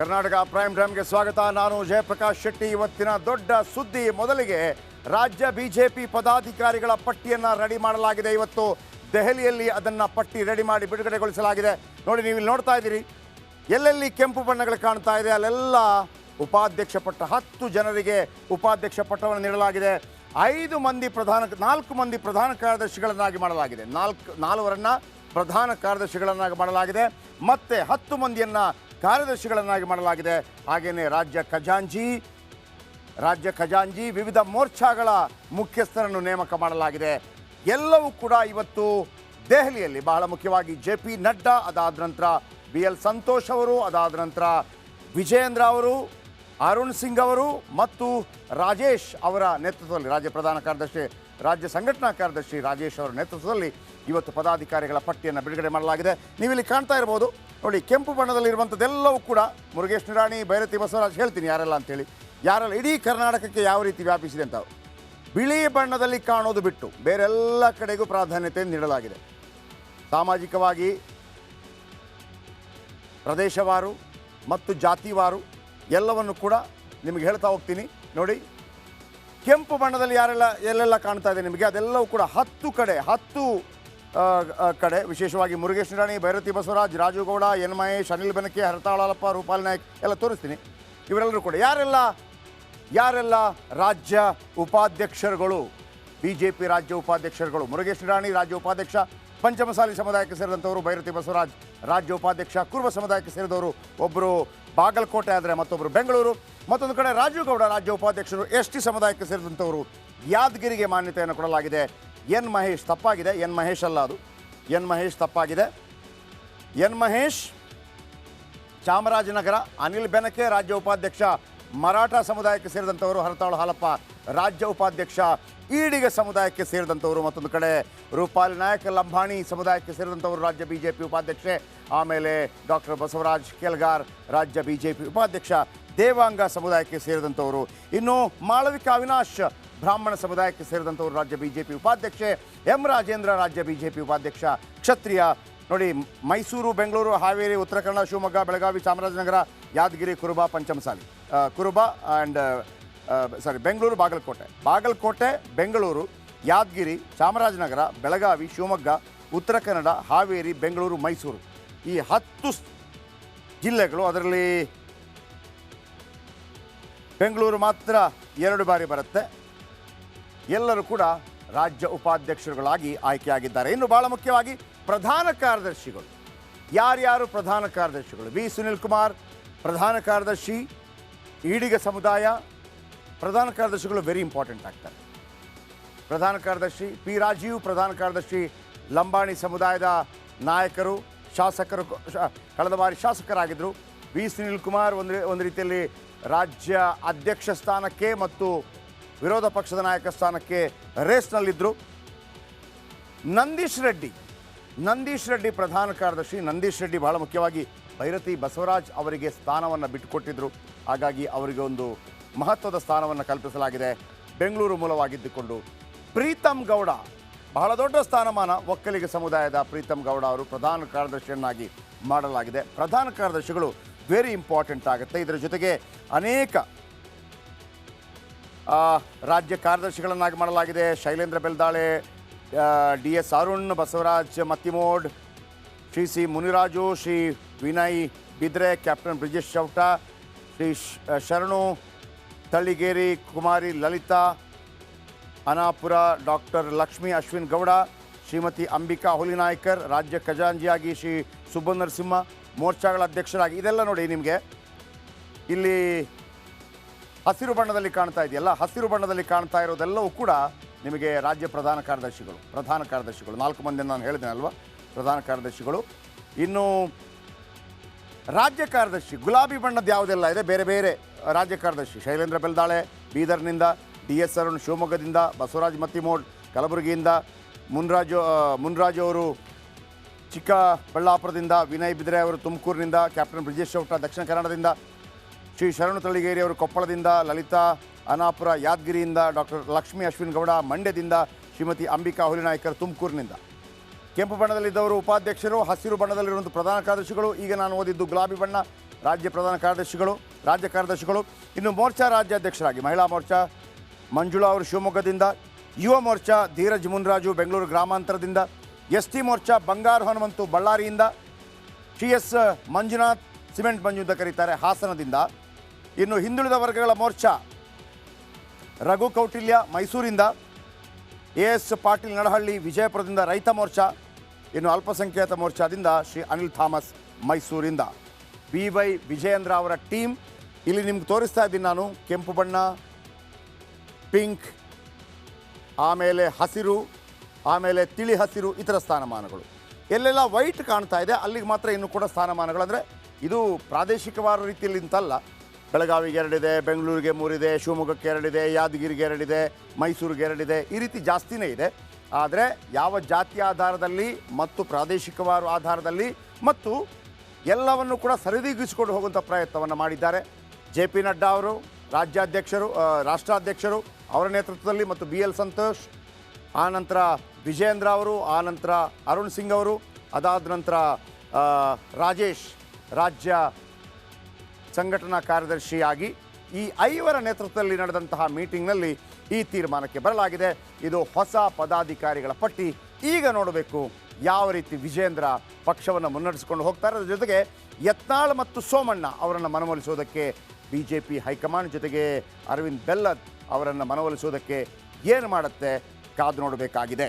Karnataka prime ಟೈಮ್ಗೆ ಸ್ವಾಗತ. ನಾನು ಜಯಪ್ರಕಾಶ್ ಶೆಟ್ಟಿ. ಇವತ್ತಿನ ದೊಡ್ಡ ಸುದ್ದಿ. ಮೊದಲಿಗೆ ರಾಜ್ಯ ಬಿಜೆಪಿ ಪದಾಧಿಕಾರಿಗಳ ಪಟ್ಟಿಯನ್ನು ರೆಡಿ ಮಾಡಲಾಗಿದೆ. ಇವತ್ತು ದೆಹಲಿಯಲ್ಲಿ ಅದನ್ನು ಪಟ್ಟಿ ರೆಡಿ ಮಾಡಿ ಬಿಡುಗಡೆಗೊಳಿಸಲಾಗಿದೆ. ನೋಡಿ, ನೀವು ಇಲ್ಲಿ ನೋಡ್ತಾ ಇದ್ದೀರಿ, ಎಲ್ಲೆಲ್ಲಿ ಕೆಂಪು ಬಣ್ಣಗಳು ಕಾಣ್ತಾ ಇದೆ ಅಲ್ಲೆಲ್ಲ ಉಪಾಧ್ಯಕ್ಷ ಪಟ್ಟ. 10 ಜನರಿಗೆ ಉಪಾಧ್ಯಕ್ಷ ಪಟ್ಟವನ್ನು ನೀಡಲಾಗಿದೆ. 4 ಮಂದಿ ಪ್ರಧಾನ ಕಾರ್ಯದರ್ಶಿಗಳನ್ನಾಗಿ ಮಾಡಲಾಗಿದೆ. 4 ಪ್ರಧಾನ ಕಾರ್ಯದರ್ಶಿಗಳನ್ನಾಗಿ ಮಾಡಲಾಗಿದೆ. ಮತ್ತೆ 10 ಮಂದಿಯನ್ನು ಕಾರ್ಯದರ್ಶಿಗಳನ್ನಾಗಿ ಮಾಡಲಾಗಿದೆ. ಹಾಗೆಯೇ ರಾಜ್ಯ ಖಜಾಂಜಿ ವಿವಿಧ ಮೋರ್ಚಾಗಳ ಮುಖ್ಯಸ್ಥರನ್ನು ನೇಮಕ ಮಾಡಲಾಗಿದೆ. ಎಲ್ಲವೂ ಕೂಡ ಇವತ್ತು ದೆಹಲಿಯಲ್ಲಿ, ಬಹಳ ಮುಖ್ಯವಾಗಿ JP ನಡ್ಡಾ, ಅದಾದ ನಂತರ BL ಸಂತೋಷ್ ಅವರು, ಅದಾದ ನಂತರ ವಿಜಯೇಂದ್ರ ಅವರು, ಅರುಣ್ ಸಿಂಗ್ ಅವರು ಮತ್ತು ರಾಜೇಶ್ ಅವರ ನೇತೃತ್ವದಲ್ಲಿ, ರಾಜ್ಯ ಸಂಘಟನಾ ಕಾರ್ಯದರ್ಶಿ ರಾಜೇಶ್ ಅವರ ನೇತೃತ್ವದಲ್ಲಿ ಇವತ್ತು ಪದಾಧಿಕಾರಿಗಳ ಪಟ್ಟಿಯನ್ನು ಬಿಡುಗಡೆ ಮಾಡಲಾಗಿದೆ. ನೀವಿಲ್ಲಿ ಕಾಣ್ತಾ ಇರ್ಬೋದು ನೋಡಿ, ಕೆಂಪು ಬಣ್ಣದಲ್ಲಿರುವಂಥದ್ದೆಲ್ಲವೂ ಕೂಡ ಮುರುಗೇಶ್ ನಿರಾಣಿ, ಭೈರತಿ ಬಸವರಾಜ್, ಹೇಳ್ತೀನಿ ಯಾರೆಲ್ಲ ಅಂತೇಳಿ. ಯಾರೆಲ್ಲ ಇಡೀ ಕರ್ನಾಟಕಕ್ಕೆ ಯಾವ ರೀತಿ ವ್ಯಾಪಿಸಿದೆ ಅಂತ. ಬಿಳಿ ಬಣ್ಣದಲ್ಲಿ ಕಾಣೋದು ಬಿಟ್ಟು ಬೇರೆಲ್ಲ ಕಡೆಗೂ ಪ್ರಾಧಾನ್ಯತೆಯನ್ನು ನೀಡಲಾಗಿದೆ. ಸಾಮಾಜಿಕವಾಗಿ, ಪ್ರದೇಶವಾರು ಮತ್ತು ಜಾತಿವಾರು ಎಲ್ಲವನ್ನು ಕೂಡ ನಿಮಗೆ ಹೇಳ್ತಾ ಹೋಗ್ತೀನಿ. ನೋಡಿ, ಕೆಂಪು ಬಣ್ಣದಲ್ಲಿ ಎಲ್ಲೆಲ್ಲ ಕಾಣ್ತಾ ಇದೆ ನಿಮಗೆ, ಅದೆಲ್ಲವೂ ಕೂಡ 10 ಕಡೆ ವಿಶೇಷವಾಗಿ ಮುರುಗೇಶ್ ನಿರಾಣಿ, ಭೈರತಿ ಬಸವರಾಜ್, ರಾಜು ಗೌಡ, ಎನ್ ಮಹೇಶ್, ಅನಿಲ್ ಬೆನಕೆ, ಹರತಾಳ ಹಾಲಪ್ಪ, ರೂಪಾಲ್ ನಾಯ್ಕ್ ಎಲ್ಲ ತೋರಿಸ್ತೀನಿ. ಇವರೆಲ್ಲರೂ ಕೂಡ ಯಾರೆಲ್ಲ ರಾಜ್ಯ ಉಪಾಧ್ಯಕ್ಷರುಗಳು, BJP ರಾಜ್ಯ ಉಪಾಧ್ಯಕ್ಷರುಗಳು. ಮುರುಗೇಶ್ ನಿರಾಣಿ ರಾಜ್ಯ ಉಪಾಧ್ಯಕ್ಷ, ಪಂಚಮಸಾಲಿ ಸಮುದಾಯಕ್ಕೆ ಸೇರಿದಂಥವರು. ಭೈರತಿ ಬಸವರಾಜ್ ರಾಜ್ಯ ಉಪಾಧ್ಯಕ್ಷ, ಕುರುಬ ಸಮುದಾಯಕ್ಕೆ ಸೇರಿದವರು. ಒಬ್ಬರು ಬಾಗಲಕೋಟೆ ಆದರೆ ಮತ್ತೊಬ್ಬರು ಬೆಂಗಳೂರು. ಮತ್ತೊಂದು ಕಡೆ ರಾಜು ಗೌಡ ರಾಜ್ಯ ಉಪಾಧ್ಯಕ್ಷರು, ST ಸಮುದಾಯಕ್ಕೆ ಸೇರಿದಂಥವರು. ಯಾದಗಿರಿಗೆ ಮಾನ್ಯತೆಯನ್ನು ಕೊಡಲಾಗಿದೆ. ಎನ್ ಮಹೇಶ್ ತಪ್ಪಾಗಿದೆ, ಎನ್ ಮಹೇಶ್ ಅಲ್ಲ, ಅದು ಎನ್ ಮಹೇಶ್ ತಪ್ಪಾಗಿದೆ. ಎನ್ ಮಹೇಶ್ ಚಾಮರಾಜನಗರ. ಅನಿಲ್ ಬೆನಕೆ ರಾಜ್ಯ ಉಪಾಧ್ಯಕ್ಷ, ಮರಾಠ ಸಮುದಾಯಕ್ಕೆ ಸೇರಿದಂಥವರು. ಹರತಾಳು ಹಾಲಪ್ಪ ರಾಜ್ಯ ಉಪಾಧ್ಯಕ್ಷ, ಈಡಿಗ ಸಮುದಾಯಕ್ಕೆ ಸೇರಿದಂಥವರು. ಮತ್ತೊಂದು ಕಡೆ ರೂಪಾಲ್ ನಾಯಕ್ ಲಂಬಾಣಿ ಸಮುದಾಯಕ್ಕೆ ಸೇರಿದಂಥವರು, ರಾಜ್ಯ BJP ಉಪಾಧ್ಯಕ್ಷೆ. ಆಮೇಲೆ ಡಾಕ್ಟರ್ ಬಸವರಾಜ್ ಕೆಲ್ಗಾರ್ ರಾಜ್ಯ BJP ಉಪಾಧ್ಯಕ್ಷ, ದೇವಾಂಗ ಸಮುದಾಯಕ್ಕೆ ಸೇರಿದಂಥವರು. ಇನ್ನು ಮಾಳವಿಕಾ ಅವಿನಾಶ್ ಬ್ರಾಹ್ಮಣ ಸಮುದಾಯಕ್ಕೆ ಸೇರಿದಂಥವರು, ರಾಜ್ಯ BJP ಉಪಾಧ್ಯಕ್ಷೆ. ಎಂ ರಾಜೇಂದ್ರ ರಾಜ್ಯ BJP ಉಪಾಧ್ಯಕ್ಷ, ಕ್ಷತ್ರಿಯ. ನೋಡಿ, ಮೈಸೂರು, ಬೆಂಗಳೂರು, ಹಾವೇರಿ, ಉತ್ತರ ಕನ್ನಡ, ಶಿವಮೊಗ್ಗ, ಬೆಳಗಾವಿ, ಚಾಮರಾಜನಗರ, ಯಾದಗಿರಿ, ಕುರುಬ, ಪಂಚಮಸಾಲಿ. ಬೆಂಗಳೂರು, ಬಾಗಲಕೋಟೆ, ಬೆಂಗಳೂರು, ಯಾದಗಿರಿ, ಚಾಮರಾಜನಗರ, ಬೆಳಗಾವಿ, ಶಿವಮೊಗ್ಗ, ಉತ್ತರ ಕನ್ನಡ, ಹಾವೇರಿ, ಬೆಂಗಳೂರು, ಮೈಸೂರು. ಈ 10 ಜಿಲ್ಲೆಗಳು. ಅದರಲ್ಲಿ ಬೆಂಗಳೂರು ಮಾತ್ರ 2 ಬಾರಿ ಬರುತ್ತೆ. ಎಲ್ಲರೂ ಕೂಡ ರಾಜ್ಯ ಉಪಾಧ್ಯಕ್ಷರುಗಳಾಗಿ ಆಯ್ಕೆಯಾಗಿದ್ದಾರೆ. ಇನ್ನು ಬಹಳ ಮುಖ್ಯವಾಗಿ ಪ್ರಧಾನ ಕಾರ್ಯದರ್ಶಿಗಳು. ಯಾರ್ಯಾರು ಪ್ರಧಾನ ಕಾರ್ಯದರ್ಶಿಗಳು? ವಿ ಸುನಿಲ್ ಕುಮಾರ್ ಪ್ರಧಾನ ಕಾರ್ಯದರ್ಶಿ, ಈಡಿಗ ಸಮುದಾಯ. ಪ್ರಧಾನ ಕಾರ್ಯದರ್ಶಿಗಳು ವೆರಿ ಇಂಪಾರ್ಟೆಂಟ್ ಆಗ್ತಾರೆ. ಪ್ರಧಾನ ಕಾರ್ಯದರ್ಶಿ P ರಾಜೀವ್ ಪ್ರಧಾನ ಕಾರ್ಯದರ್ಶಿ, ಲಂಬಾಣಿ ಸಮುದಾಯದ ನಾಯಕರು, ಶಾಸಕರು, ಕಳೆದ ಬಾರಿ ಶಾಸಕರಾಗಿದ್ದರು. ವಿ ಸುನಿಲ್ ಕುಮಾರ್ ಒಂದು ರೀತಿಯಲ್ಲಿ ರಾಜ್ಯ ಅಧ್ಯಕ್ಷ ಸ್ಥಾನಕ್ಕೆ ಮತ್ತು ವಿರೋಧ ಪಕ್ಷದ ನಾಯಕ ಸ್ಥಾನಕ್ಕೆ ರೇಸ್ನಲ್ಲಿದ್ದರು. ನಂದೀಶ್ ರೆಡ್ಡಿ ಪ್ರಧಾನ ಕಾರ್ಯದರ್ಶಿ. ನಂದೀಶ್ ರೆಡ್ಡಿ ಬಹಳ ಮುಖ್ಯವಾಗಿ ಭೈರತಿ ಬಸವರಾಜ್ ಅವರಿಗೆ ಸ್ಥಾನವನ್ನು ಬಿಟ್ಟುಕೊಟ್ಟಿದ್ದರು. ಹಾಗಾಗಿ ಅವರಿಗೆ ಒಂದು ಮಹತ್ವದ ಸ್ಥಾನವನ್ನು ಕಲ್ಪಿಸಲಾಗಿದೆ, ಬೆಂಗಳೂರು ಮೂಲವಾಗಿದ್ದುಕೊಂಡು. ಪ್ರೀತಮ್ ಗೌಡ, ಬಹಳ ದೊಡ್ಡ ಸ್ಥಾನಮಾನ, ಒಕ್ಕಲಿಗ ಸಮುದಾಯದ ಪ್ರೀತಮ್ ಗೌಡ ಅವರು ಪ್ರಧಾನ ಕಾರ್ಯದರ್ಶಿಯನ್ನಾಗಿ ಮಾಡಲಾಗಿದೆ. ಪ್ರಧಾನ ಕಾರ್ಯದರ್ಶಿಗಳು ವೆರಿ ಇಂಪಾರ್ಟೆಂಟ್ ಆಗುತ್ತೆ. ಇದರ ಜೊತೆಗೆ ಅನೇಕ ರಾಜ್ಯ ಕಾರ್ಯದರ್ಶಿಗಳನ್ನಾಗಿ ಮಾಡಲಾಗಿದೆ. ಶೈಲೇಂದ್ರ ಬೆಲ್ದಾಳೆ, DS ಅರುಣ್, ಬಸವರಾಜ್ ಮತ್ತಿಮೋಡ್, ಶ್ರೀ C ಮುನಿರಾಜು, ಶ್ರೀ ವಿನಯ್ ಬಿದ್ರೆ, ಕ್ಯಾಪ್ಟನ್ ಬ್ರಿಜೇಶ್ ಚೌಟ, ಶ್ರೀ ಶರಣು ತಳ್ಳಿಗೇರಿ, ಕುಮಾರಿ ಲಲಿತಾ ಅನಾಪುರ, ಡಾಕ್ಟರ್ ಲಕ್ಷ್ಮೀ ಅಶ್ವಿನ್ ಗೌಡ, ಶ್ರೀಮತಿ ಅಂಬಿಕಾ ಹುಲಿನಾಯ್ಕರ್, ರಾಜ್ಯ ಖಜಾಂಜಿಯಾಗಿ ಶ್ರೀ ಸುಬ್ಬನರಸಿಂಹ, ಮೋರ್ಚಾಗಳ ಅಧ್ಯಕ್ಷರಾಗಿ. ಇದೆಲ್ಲ ನೋಡಿ, ನಿಮಗೆ ಇಲ್ಲಿ ಹಸಿರು ಬಣ್ಣದಲ್ಲಿ ಕಾಣ್ತಾ ಇದೆಯಲ್ಲ, ಹಸಿರು ಬಣ್ಣದಲ್ಲಿ ಕಾಣ್ತಾ ಇರೋದೆಲ್ಲವೂ ಕೂಡ ನಿಮಗೆ ರಾಜ್ಯ ಪ್ರಧಾನ ಕಾರ್ಯದರ್ಶಿಗಳು. 4 ಮಂದಿಯನ್ನು ನಾನು ಹೇಳಿದ್ದೇನೆ ಅಲ್ವಾ, ಪ್ರಧಾನ ಕಾರ್ಯದರ್ಶಿಗಳು. ಇನ್ನು ರಾಜ್ಯ ಕಾರ್ಯದರ್ಶಿ ಗುಲಾಬಿ ಬಣ್ಣದ ಯಾವುದೆಲ್ಲ ಇದೆ, ಬೇರೆ ಬೇರೆ ರಾಜ್ಯ ಕಾರ್ಯದರ್ಶಿ. ಶೈಲೇಂದ್ರ ಬೆಲ್ದಾಳೆ ಬೀದರ್ನಿಂದ, DS ಅರುಣ್ ಶಿವಮೊಗ್ಗದಿಂದ, ಬಸವರಾಜ್ ಮತ್ತಿಮೋಡ್ ಕಲಬುರಗಿಯಿಂದ, ಮುನ್ರಾಜು ಅವರು ಚಿಕ್ಕಬಳ್ಳಾಪುರದಿಂದ, ವಿನಯ್ ಬಿದ್ರೆ ಅವರು ತುಮಕೂರಿನಿಂದ, ಕ್ಯಾಪ್ಟನ್ ಬ್ರಿಜೇಶ್ ಚೌಟ ದಕ್ಷಿಣ ಕನ್ನಡದಿಂದ, ಶ್ರೀ ಶರಣು ತಳ್ಳಿಗೇರಿ ಅವರು ಕೊಪ್ಪಳದಿಂದ, ಲಲಿತಾ ಅನಾಪುರ ಯಾದಗಿರಿಯಿಂದ, ಡಾಕ್ಟರ್ ಲಕ್ಷ್ಮೀ ಅಶ್ವಿನ್ ಗೌಡ ಮಂಡ್ಯದಿಂದ, ಶ್ರೀಮತಿ ಅಂಬಿಕಾ ಹುಲಿನಾಯ್ಕರ್ ತುಮಕೂರಿನಿಂದ. ಕೆಂಪು ಬಣ್ಣದಲ್ಲಿದ್ದವರು ಉಪಾಧ್ಯಕ್ಷರು, ಹಸಿರು ಬಣ್ಣದಲ್ಲಿರುವಂಥ ಪ್ರಧಾನ ಕಾರ್ಯದರ್ಶಿಗಳು. ಈಗ ನಾನು ಓದಿದ್ದು ಗುಲಾಬಿ ಬಣ್ಣ, ರಾಜ್ಯ ಪ್ರಧಾನ ಕಾರ್ಯದರ್ಶಿಗಳು, ರಾಜ್ಯ ಕಾರ್ಯದರ್ಶಿಗಳು. ಇನ್ನು ಮೋರ್ಚಾ ರಾಜ್ಯಾಧ್ಯಕ್ಷರಾಗಿ ಮಹಿಳಾ ಮೋರ್ಚಾ ಮಂಜುಳಾ ಅವರು ಶಿವಮೊಗ್ಗದಿಂದ, ಯುವ ಮೋರ್ಚಾ ಧೀರಜ್ ಮುನ್ರಾಜು ಬೆಂಗಳೂರು ಗ್ರಾಮಾಂತರದಿಂದ, ಎಸ್ ಟಿ ಮೋರ್ಚಾ ಬಂಗಾರು ಹನುಮಂತು ಬಳ್ಳಾರಿಯಿಂದ, T S Manjunath cement Manju ಅಂತ ಕರೀತಾರೆ ಹಾಸನದಿಂದ. ಇನ್ನು ಹಿಂದುಳಿದ ವರ್ಗಗಳ ಮೋರ್ಚಾ ರಘು ಕೌಟಿಲ್ಯ ಮೈಸೂರಿಂದ, ಎ ಎಸ್ ಪಾಟೀಲ್ ನಡಹಳ್ಳಿ ವಿಜಯಪುರದಿಂದ ರೈತ ಮೋರ್ಚಾ. ಇನ್ನು ಅಲ್ಪಸಂಖ್ಯಾತ ಮೋರ್ಚಾದಿಂದ ಶ್ರೀ ಅನಿಲ್ ಥಾಮಸ್ ಮೈಸೂರಿಂದ. ಬಿ ವೈ ವಿಜಯೇಂದ್ರ ಅವರ ಟೀಮ್ ಇಲ್ಲಿ ನಿಮ್ಗೆ ತೋರಿಸ್ತಾ ಇದ್ದೀನಿ ನಾನು. ಕೆಂಪು ಬಣ್ಣ, ಪಿಂಕ್, ಆಮೇಲೆ ಹಸಿರು, ಆಮೇಲೆ ತಿಳಿ ಹಸಿರು, ಈ ಥರ ಸ್ಥಾನಮಾನಗಳು. ಎಲ್ಲೆಲ್ಲ ವೈಟ್ ಕಾಣ್ತಾ ಇದೆ ಅಲ್ಲಿಗೆ ಮಾತ್ರ ಇನ್ನೂ ಕೂಡ ಸ್ಥಾನಮಾನಗಳು. ಅಂದರೆ ಇದು ಪ್ರಾದೇಶಿಕವಾದ ರೀತಿಯಲ್ಲಿ ಅಂತಲ್ಲ. ಬೆಳಗಾವಿಗೆ 2 ಇದೆ, ಬೆಂಗಳೂರಿಗೆ 3 ಇದೆ, ಶಿವಮೊಗ್ಗಕ್ಕೆ 2 ಇದೆ, ಯಾದಗಿರಿಗೆ 2 ಇದೆ, ಮೈಸೂರಿಗೆ 2 ಇದೆ, ಈ ರೀತಿ ಜಾಸ್ತಿನೇ ಇದೆ. ಆದರೆ ಯಾವ ಜಾತಿಯ ಆಧಾರದಲ್ಲಿ ಮತ್ತು ಪ್ರಾದೇಶಿಕವಾದ ಆಧಾರದಲ್ಲಿ ಮತ್ತು ಎಲ್ಲವನ್ನು ಕೂಡ ಸರಿದೂಗಿಸಿಕೊಂಡು ಹೋಗುವಂಥ ಪ್ರಯತ್ನವನ್ನು ಮಾಡಿದ್ದಾರೆ. ಜೆ ಪಿ ನಡ್ಡಾ ಅವರು ರಾಜ್ಯಾಧ್ಯಕ್ಷರು, ರಾಷ್ಟ್ರಾಧ್ಯಕ್ಷರು ಅವರ ನೇತೃತ್ವದಲ್ಲಿ, ಮತ್ತು ಬಿ ಎಲ್ ಸಂತೋಷ್, ಆನಂತರ ವಿಜಯೇಂದ್ರ ಅವರು, ಆನಂತರ ಅರುಣ್ ಸಿಂಗ್ ಅವರು, ಅದಾದ ನಂತರ ರಾಜೇಶ್ ರಾಜ್ಯ ಸಂಘಟನಾ ಕಾರ್ಯದರ್ಶಿಯಾಗಿ ಈ 5 ನೇತೃತ್ವದಲ್ಲಿ ನಡೆದಂತಹ ಮೀಟಿಂಗ್ನಲ್ಲಿ ಈ ತೀರ್ಮಾನಕ್ಕೆ ಬರಲಾಗಿದೆ. ಇದು ಹೊಸ ಪದಾಧಿಕಾರಿಗಳ ಪಟ್ಟಿ. ಈಗ ನೋಡಬೇಕು ಯಾವ ರೀತಿ ವಿಜೇಂದ್ರ ಪಕ್ಷವನ್ನು ಮುನ್ನಡೆಸಿಕೊಂಡು ಹೋಗ್ತಾರೆ. ಅದರ ಜೊತೆಗೆ ಯತ್ನಾಳ್ ಮತ್ತು ಸೋಮಣ್ಣ ಅವರನ್ನು ಮನವೊಲಿಸೋದಕ್ಕೆ BJP ಹೈಕಮಾಂಡ್ ಜೊತೆಗೆ ಅರವಿಂದ್ ಬೆಲ್ಲದ್ ಅವರನ್ನು ಮನವೊಲಿಸೋದಕ್ಕೆ ಏನು ಮಾಡುತ್ತೆ ಕಾದು ನೋಡಬೇಕಾಗಿದೆ.